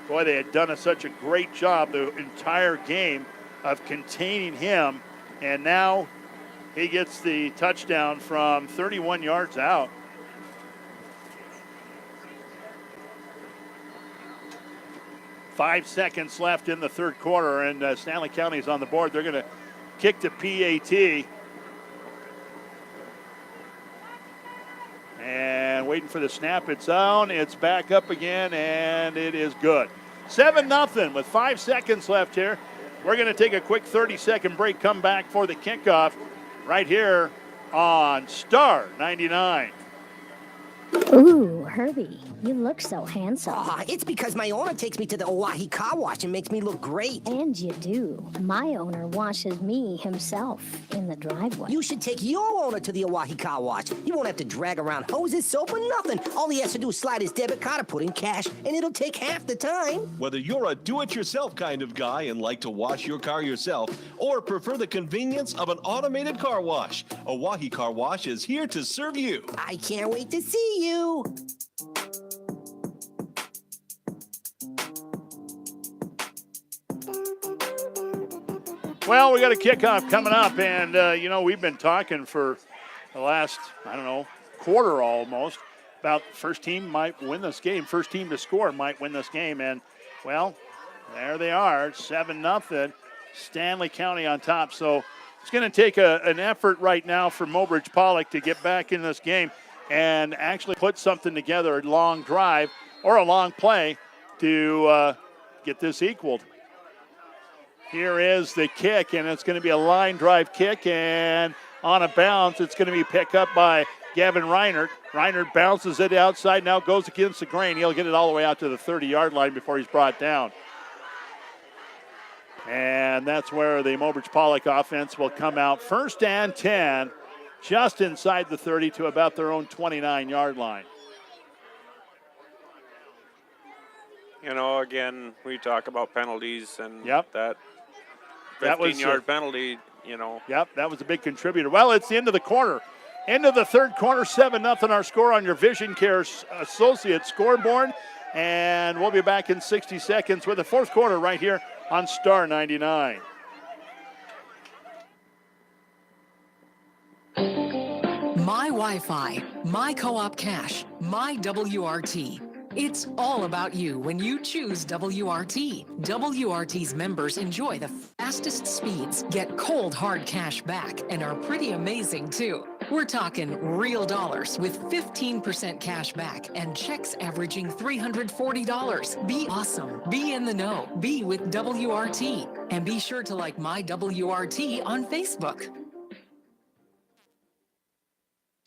boy, they had done such a great job the entire game of containing him, and now he gets the touchdown from 31 yards out. Five seconds left in the third quarter, and Stanley County is on the board. They're going to kick to PAT. And waiting for the snap. It's on. It's back up again, and it is good. 7-0 with 5 seconds left here. We're going to take a quick 30-second break, come back for the kickoff right here on Star 99. Ooh, Herbie, you look so handsome. It's because my owner takes me to the Oahe Car Wash and makes me look great. And you do. My owner washes me himself in the driveway. You should take your owner to the Oahe Car Wash. He won't have to drag around hoses, soap, or nothing. All he has to do is slide his debit card or put in cash, and it'll take half the time. Whether you're a do-it-yourself kind of guy and like to wash your car yourself, or prefer the convenience of an automated car wash, Oahe Car Wash is here to serve you. I can't wait to see you. Well, we got a kickoff coming up, and, we've been talking for the last, quarter almost about first team might win this game. First team to score might win this game, and, well, there they are, 7-0, Stanley County on top. So it's going to take an effort right now for Mobridge Pollock to get back in this game and actually put something together, a long drive or a long play to get this equaled. Here is the kick, and it's going to be a line drive kick, and on a bounce, it's going to be picked up by Gavin Reinert. Reinert bounces it outside, now goes against the grain. He'll get it all the way out to the 30-yard line before he's brought down. And that's where the Mobridge Pollock offense will come out. 1st and 10, just inside the 30 to about their own 29-yard line. Again, we talk about penalties, and that That was 15-yard penalty, Yep, that was a big contributor. Well, it's the end of the quarter. End of the third quarter, 7-0 our score on your Vision Care Associates scoreboard. And we'll be back in 60 seconds with the fourth quarter right here on Star 99. My Wi-Fi, my Co-op Cash, my WRT. It's all about you when you choose WRT. WRT's members enjoy the fastest speeds, get cold hard cash back, and are pretty amazing too. We're talking real dollars with 15% cash back and checks averaging $340. Be awesome, be in the know, be with WRT. And be sure to like my WRT on Facebook.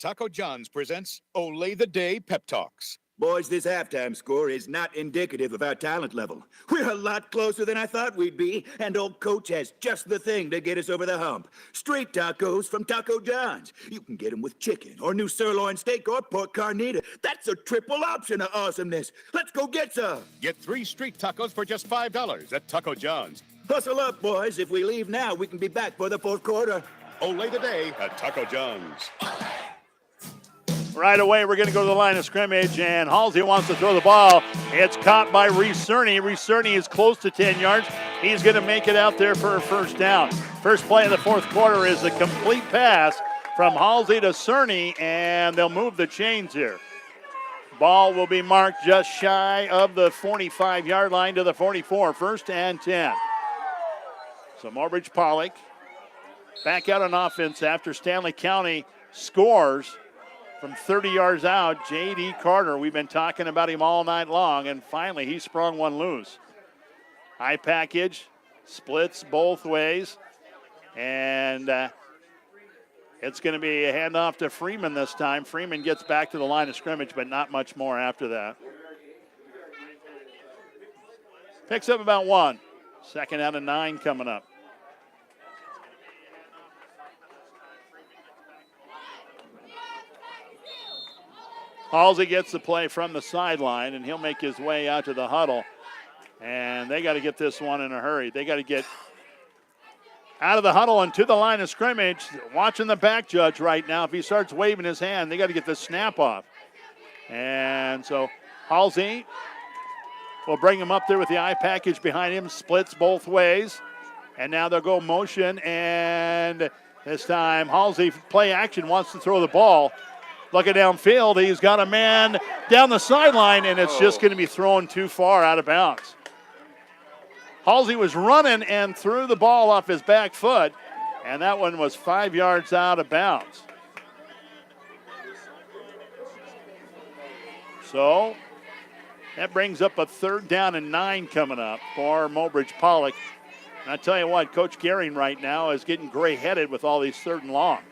Taco John's presents Olay the Day Pep Talks. Boys, this halftime score is not indicative of our talent level. We're a lot closer than I thought we'd be, and old coach has just the thing to get us over the hump. Street tacos from Taco John's. You can get them with chicken or new sirloin steak or pork carnita. That's a triple option of awesomeness. Let's go get some. Get 3 street tacos for just $5 at Taco John's. Hustle up, boys. If we leave now, we can be back for the fourth quarter. Olay the Day at Taco John's. Right away, we're going to go to the line of scrimmage, and Halsey wants to throw the ball. It's caught by Reese Cerny. Reese Cerny is close to 10 yards. He's going to make it out there for a first down. First play of the fourth quarter is a complete pass from Halsey to Cerny, and they'll move the chains here. Ball will be marked just shy of the 45-yard line to the 44. 1st and 10. So Mobridge Pollock back out on offense after Stanley County scores from 30 yards out. J.D. Carter, we've been talking about him all night long, and finally he sprung one loose. High package, splits both ways, and it's going to be a handoff to Freeman this time. Freeman gets back to the line of scrimmage, but not much more after that. Picks up about 1. Second out of 9 coming up. Halsey gets the play from the sideline, and he'll make his way out to the huddle. And they got to get this one in a hurry. They got to get out of the huddle and to the line of scrimmage. Watching the back judge right now. If he starts waving his hand, they got to get the snap off. And so Halsey will bring him up there with the eye package behind him. Splits both ways. And now they'll go motion. And this time Halsey, play action, wants to throw the ball. Looking downfield, he's got a man down the sideline, and it's just going to be thrown too far out of bounds. Halsey was running and threw the ball off his back foot, and that one was 5 yards out of bounds. So that brings up a 3rd down and 9 coming up for Mobridge Pollock. And I tell you what, Coach Gehring right now is getting gray-headed with all these 3rd and longs.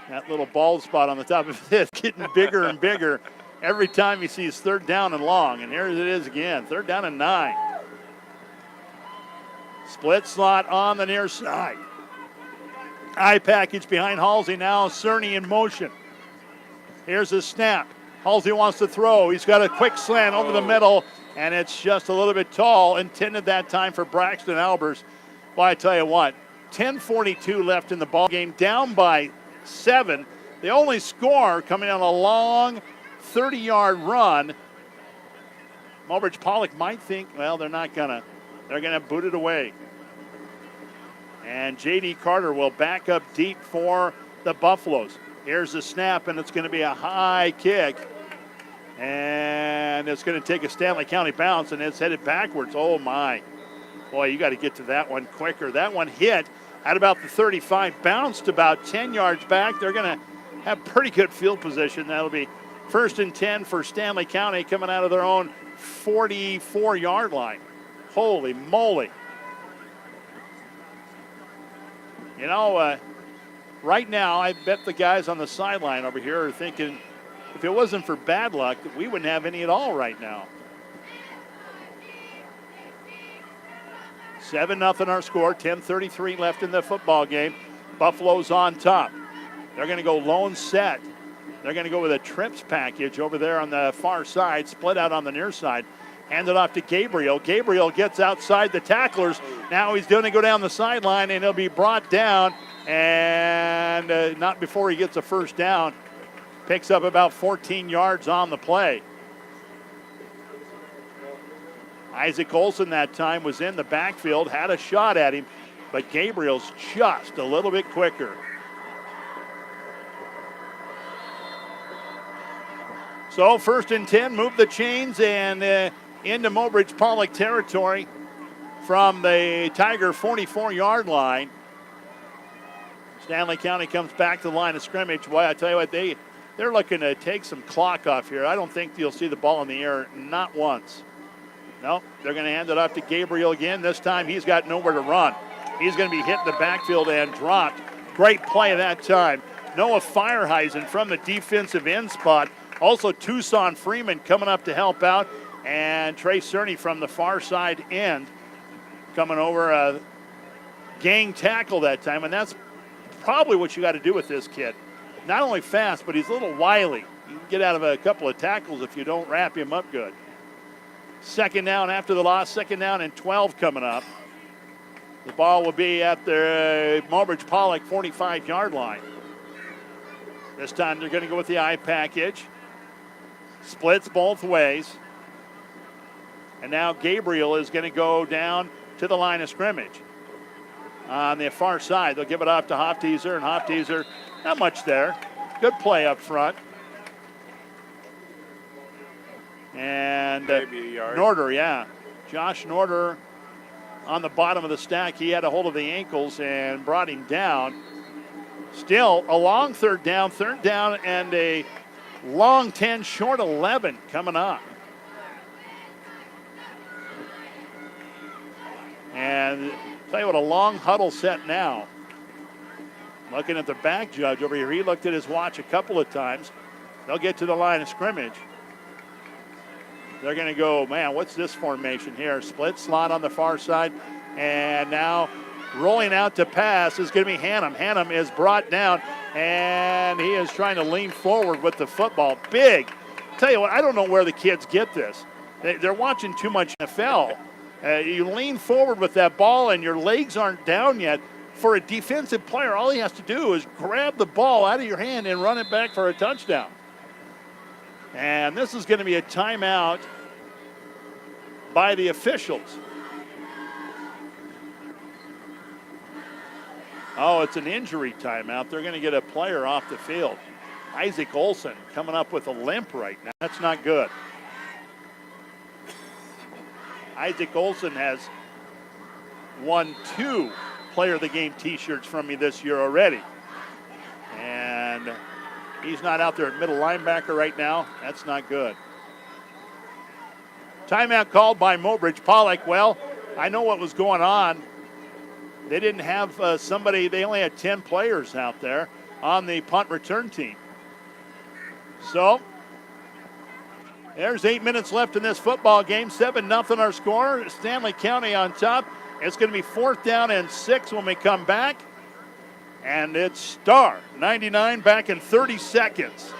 That little bald spot on the top of his head getting bigger and bigger every time he sees 3rd down and long. And here it is again, 3rd down and 9. Split slot on the near side. Eye package behind Halsey now. Cerny in motion. Here's the snap. Halsey wants to throw. He's got a quick slant over the middle, and it's just a little bit tall. Intended that time for Braxton Albers. Well, I tell you what, 10:42 left in the ball game, down by 7. The only score coming on a long 30-yard run. Mobridge Pollock might think, well, they're going to boot it away. And J.D. Carter will back up deep for the Buffaloes. Here's the snap, and it's going to be a high kick. And it's going to take a Stanley County bounce, and it's headed backwards. Oh, my. Boy, you got to get to that one quicker. That one hit at about the 35, bounced about 10 yards back. They're going to have pretty good field position. That'll be 1st and 10 for Stanley County coming out of their own 44-yard line. Holy moly. You know, right now, I bet the guys on the sideline over here are thinking, if it wasn't for bad luck, we wouldn't have any at all right now. 7-0 our score, 10:33 left in the football game. Buffalo's on top. They're going to go lone set. They're going to go with a trips package over there on the far side, split out on the near side. Hand it off to Gabriel. Gabriel gets outside the tacklers. Now he's going to go down the sideline, and he'll be brought down, and not before he gets a 1st down. Picks up about 14 yards on the play. Isaac Olson that time was in the backfield, had a shot at him, but Gabriel's just a little bit quicker. So 1st and 10, move the chains and into Mobridge Pollock territory from the Tiger 44-yard line. Stanley County comes back to the line of scrimmage. Boy, I tell you what, they're looking to take some clock off here. I don't think you'll see the ball in the air, not once. No, they're going to hand it off to Gabriel again. This time he's got nowhere to run. He's going to be hit in the backfield and dropped. Great play that time. Noah Fireheisen from the defensive end spot. Also Tucson Freeman coming up to help out. And Trey Cerny from the far side end coming over a gang tackle that time. And that's probably what you got to do with this kid. Not only fast, but he's a little wily. You can get out of a couple of tackles if you don't wrap him up good. 2nd down after the loss, 2nd down and 12 coming up. The ball will be at the Mobridge Pollock 45-yard line. This time they're going to go with the eye package. Splits both ways. And now Gabriel is going to go down to the line of scrimmage. On the far side, they'll give it off to Hofteaser, and Hofteaser, not much there. Good play up front. And Norder, yeah. Josh Norder on the bottom of the stack. He had a hold of the ankles and brought him down. Still a long 3rd down and a long 10, short 11 coming up. And tell you what, a long huddle set now. Looking at the back judge over here, he looked at his watch a couple of times. They'll get to the line of scrimmage. They're going to go, man, what's this formation here? Split slot on the far side. And now rolling out to pass is going to be Hannum. Hannum is brought down, and he is trying to lean forward with the football. Big. Tell you what, I don't know where the kids get this. They're watching too much NFL. You lean forward with that ball, and your legs aren't down yet. For a defensive player, all he has to do is grab the ball out of your hand and run it back for a touchdown. And this is going to be a timeout by the officials. Oh, it's an injury timeout. They're going to get a player off the field. Isaac Olson coming up with a limp right now. That's not good. Isaac Olson has won 2 Player of the Game t-shirts from me this year already. And he's not out there at middle linebacker right now. That's not good. Timeout called by Mobridge. Pollock, well, I know what was going on. They didn't have they only had 10 players out there on the punt return team. So, there's 8 minutes left in this football game. 7-0 our score. Stanley County on top. It's going to be 4th down and 6 when we come back. And it's Star 99 back in 30 seconds.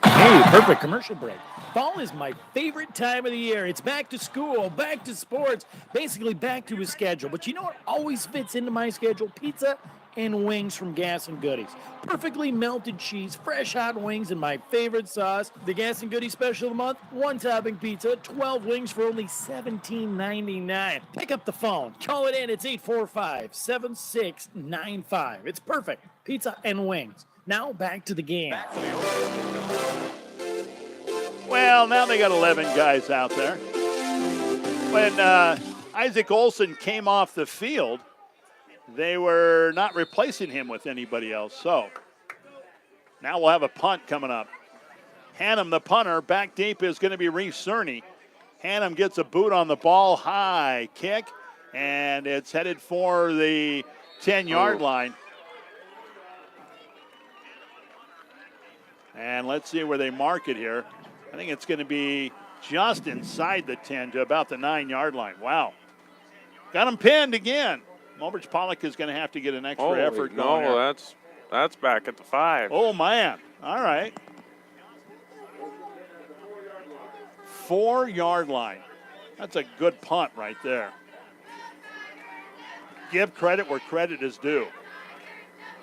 Hey, perfect commercial break. Fall is my favorite time of the year. It's back to school, back to sports, basically back to his schedule. But you know what always fits into my schedule? Pizza and wings from Gas and Goodies. Perfectly melted cheese, fresh hot wings, and my favorite sauce. The Gas and Goodies special of the month, 1-topping pizza, 12 wings for only $17.99. Pick up the phone. Call it in. It's 845-7695. It's perfect. Pizza and wings. Now back to the game. Well, now they got 11 guys out there. When Isaac Olson came off the field, they were not replacing him with anybody else. So now we'll have a punt coming up. Hannum, the punter, back deep is going to be Reese Cerny. Hannum gets a boot on the ball, high kick, and it's headed for the 10-yard line. And let's see where they mark it here. I think it's going to be just inside the 10 to about the 9-yard line. Wow. Got him pinned again. Mobridge Pollock is going to have to get an extra effort going. No, that's back at the 5. Oh, man. All right. 4-yard line. That's a good punt right there. Give credit where credit is due.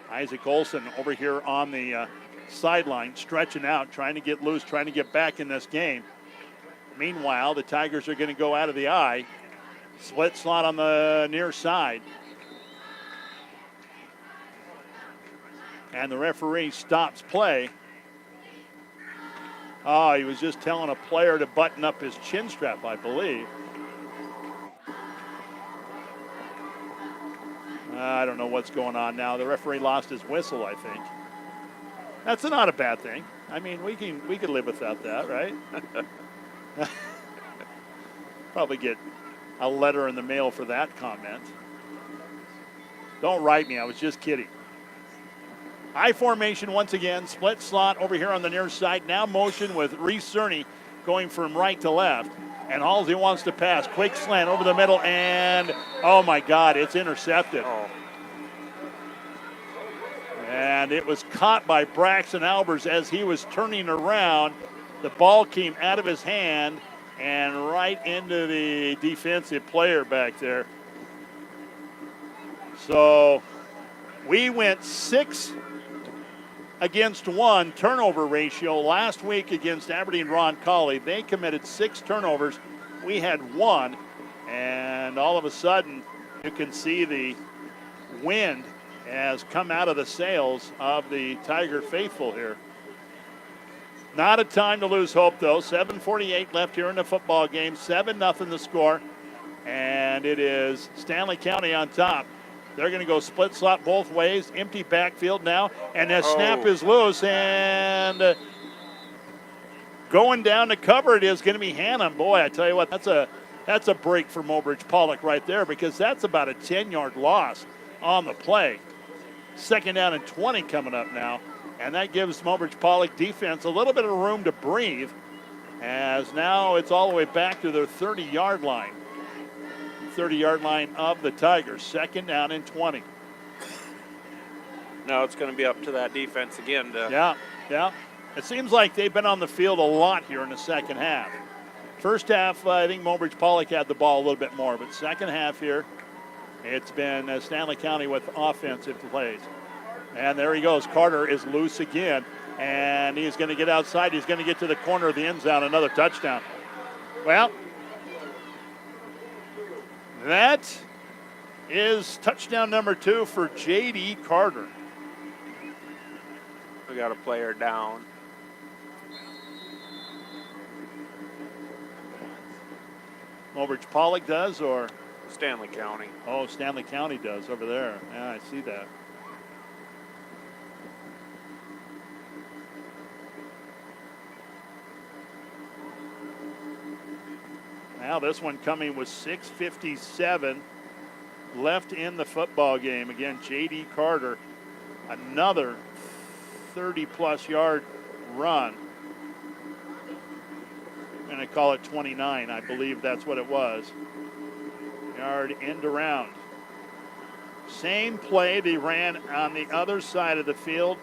Isaac Olson over here on the sideline, stretching out, trying to get loose, trying to get back in this game. Meanwhile, the Tigers are going to go out of the eye. Split slot on the near side. And the referee stops play. Oh, he was just telling a player to button up his chin strap, I believe. I don't know what's going on now. The referee lost his whistle, I think. That's not a bad thing. I mean, we could live without that, right? Probably get a letter in the mail for that comment. Don't write me. I was just kidding. I formation once again. Split slot over here on the near side. Now motion with Reese Cerny going from right to left. And Halsey wants to pass. Quick slant over the middle. And, oh, my God, it's intercepted. Oh. And it was caught by Braxton Albers as he was turning around. The ball came out of his hand and right into the defensive player back there. So we went 6 against 1 turnover ratio last week against Aberdeen Roncalli. They committed 6 turnovers. We had 1. And all of a sudden, you can see the wind has come out of the sails of the Tiger faithful here. Not a time to lose hope, though. 7:48 left here in the football game. 7-0 the score. And it is Stanley County on top. They're going to go split slot both ways. Empty backfield now. And that snap is loose. And going down to cover it is going to be Hannum. Boy, I tell you what, that's a break for Mobridge Pollock right there, because that's about a 10-yard loss on the play. 2nd down and 20 coming up now. And that gives Mobridge Pollock defense a little bit of room to breathe. as now it's all the way back to their 30-yard line. 30-yard line of the Tigers. 2nd down and 20. Now it's going to be up to that defense again. Yeah. It seems like they've been on the field a lot here in the second half. First half, I think Mobridge Pollock had the ball a little bit more, but second half here, it's been Stanley County with offensive plays. And there he goes. Carter is loose again, and he's going to get outside. He's going to get to the corner of the end zone, another touchdown. Well, that is touchdown number 2 for J.D. Carter. We got a player down. Mobridge Pollock does, or? Stanley County. Oh, Stanley County does over there. Yeah, I see that. Now this one coming with 6:57 left in the football game. Again, J.D. Carter, another 30-plus yard run. I'm going to call it 29. I believe that's what it was. Yard end around. Same play they ran on the other side of the field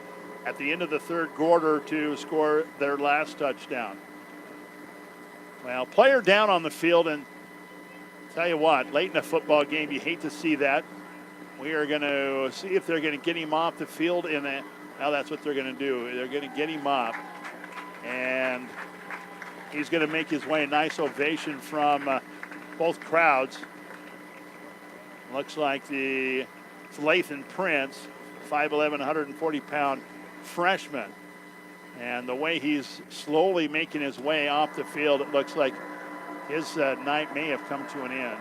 at the end of the third quarter to score their last touchdown. Well, player down on the field, and tell you what, late in a football game, you hate to see that. We are going to see if they're going to get him off the field. Now that's what they're going to do. They're going to get him off, and he's going to make his way. A nice ovation from both crowds. Looks like the Lathan Prince, 5'11", 140-pound freshman. And the way he's slowly making his way off the field, it looks like his night may have come to an end.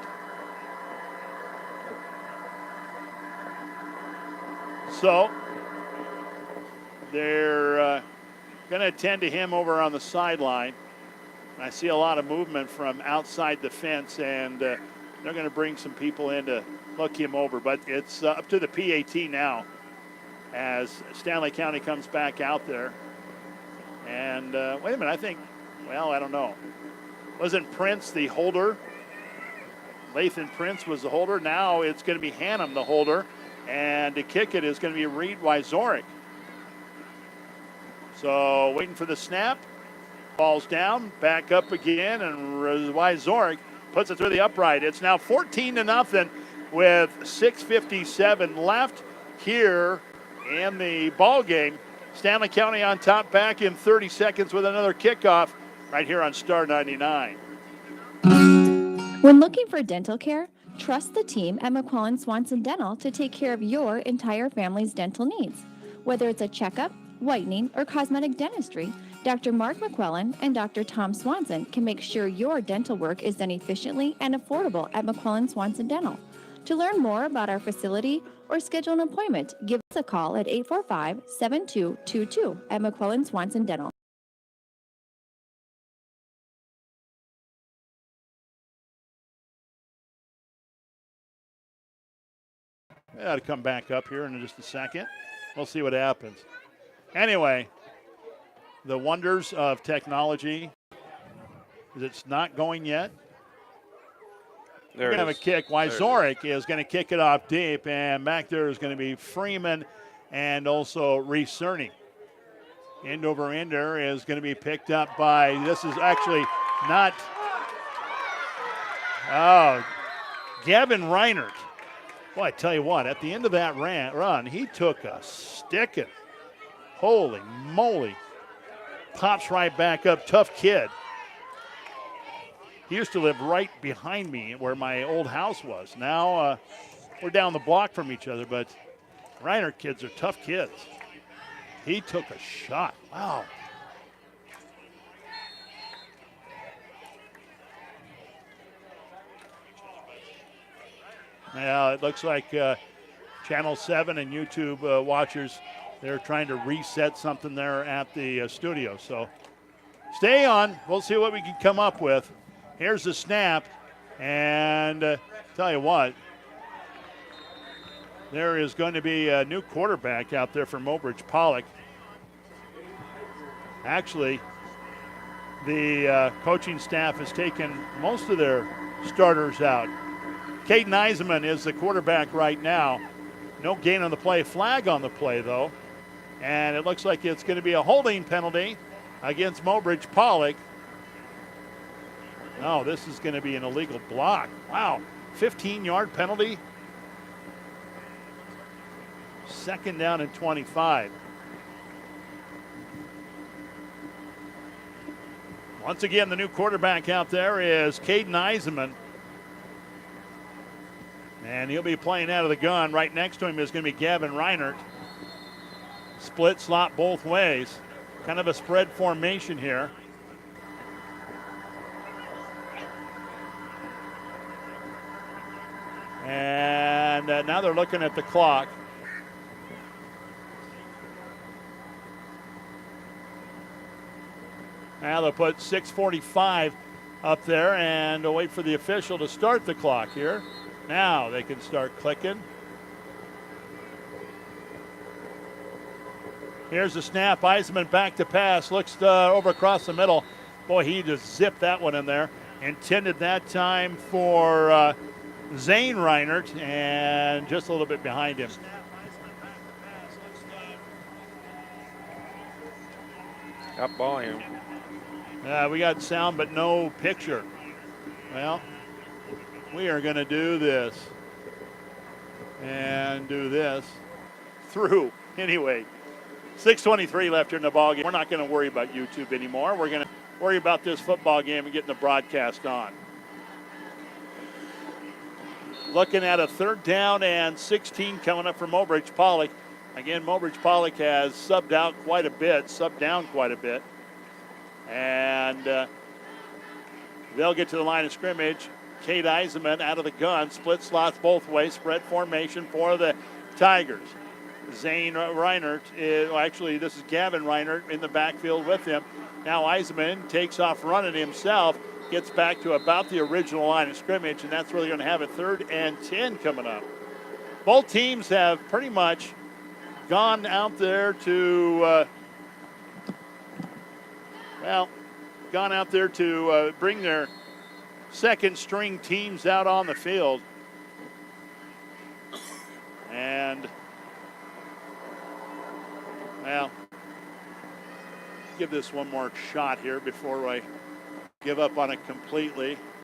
So they're going to attend to him over on the sideline. I see a lot of movement from outside the fence, and they're going to bring some people in to look him over. But it's up to the PAT now as Stanley County comes back out there. And wait a minute, I think, well, I don't know. Wasn't Prince the holder? Lathan Prince was the holder. Now it's going to be Hannum the holder. And to kick it is going to be Reed Wyzorek. So waiting for the snap. Ball's down, back up again, and Wyzorek puts it through the upright. It's now 14-0 with 6:57 left here in the ball game. Stanley County on top, back in 30 seconds with another kickoff right here on Star 99. When looking for dental care, trust the team at McQuillan Swanson Dental to take care of your entire family's dental needs. Whether it's a checkup, whitening, or cosmetic dentistry, Dr. Mark McQuillan and Dr. Tom Swanson can make sure your dental work is done efficiently and affordable at McQuillan Swanson Dental. To learn more about our facility or schedule an appointment, give us a call at 845-7222 at McQuillan Swanson Dental. I got to come back up here in just a second. We'll see what happens. Anyway, the wonders of technology. It's not going yet. We're going to have a kick. Wyzorek is going to kick it off deep, and back there is going to be Freeman and also Reese Cerny. End over ender is going to be picked up by, this is actually not, Gavin Reinert. Boy, I tell you what, at the end of that run, he took a sticking. Holy moly. Pops right back up, tough kid. He used to live right behind me where my old house was. Now we're down the block from each other, but Reiner kids are tough kids. He took a shot. Wow. Now it looks like Channel 7 and YouTube watchers, they're trying to reset something there at the studio. So stay on. We'll see what we can come up with. Here's the snap, and tell you what, there is going to be a new quarterback out there for Mobridge Pollock. Actually, the coaching staff has taken most of their starters out. Caden Eisenman is the quarterback right now. No gain on the play. Flag on the play, though. And it looks like it's going to be a holding penalty against Mobridge Pollock. No, this is going to be an illegal block. Wow, 15-yard penalty. Second down and 25. Once again, the new quarterback out there is Caden Eisenman. And he'll be playing out of the gun. Right next to him is going to be Gavin Reinert. Split slot both ways. Kind of a spread formation here. And now they're looking at the clock. Now they'll put 6:45 up there and they'll wait for the official to start the clock here. Now they can start clicking. Here's the snap. Eisenman back to pass. Looks over across the middle. Boy, he just zipped that one in there. Intended that time for Zane Reinert and just a little bit behind him. Got volume. We got sound but no picture. Well, we are going to do this and do this through. Anyway, 6:23 left here in the ball game. We're not going to worry about YouTube anymore. We're going to worry about this football game and getting the broadcast on. Looking at a 3rd down and 16 coming up for Mobridge Pollock. Again, Mobridge Pollock has subbed down quite a bit. And they'll get to the line of scrimmage. Kate Eisenman out of the gun, split slots both ways, spread formation for the Tigers. Zane Reinert, this is Gavin Reinert in the backfield with him. Now Eisenman takes off running himself, gets back to about the original line of scrimmage, and that's where they're going to have a 3rd and 10 coming up. Both teams have pretty much gone out there to, bring their second string teams out on the field. And, give this one more shot here before I give up on it completely.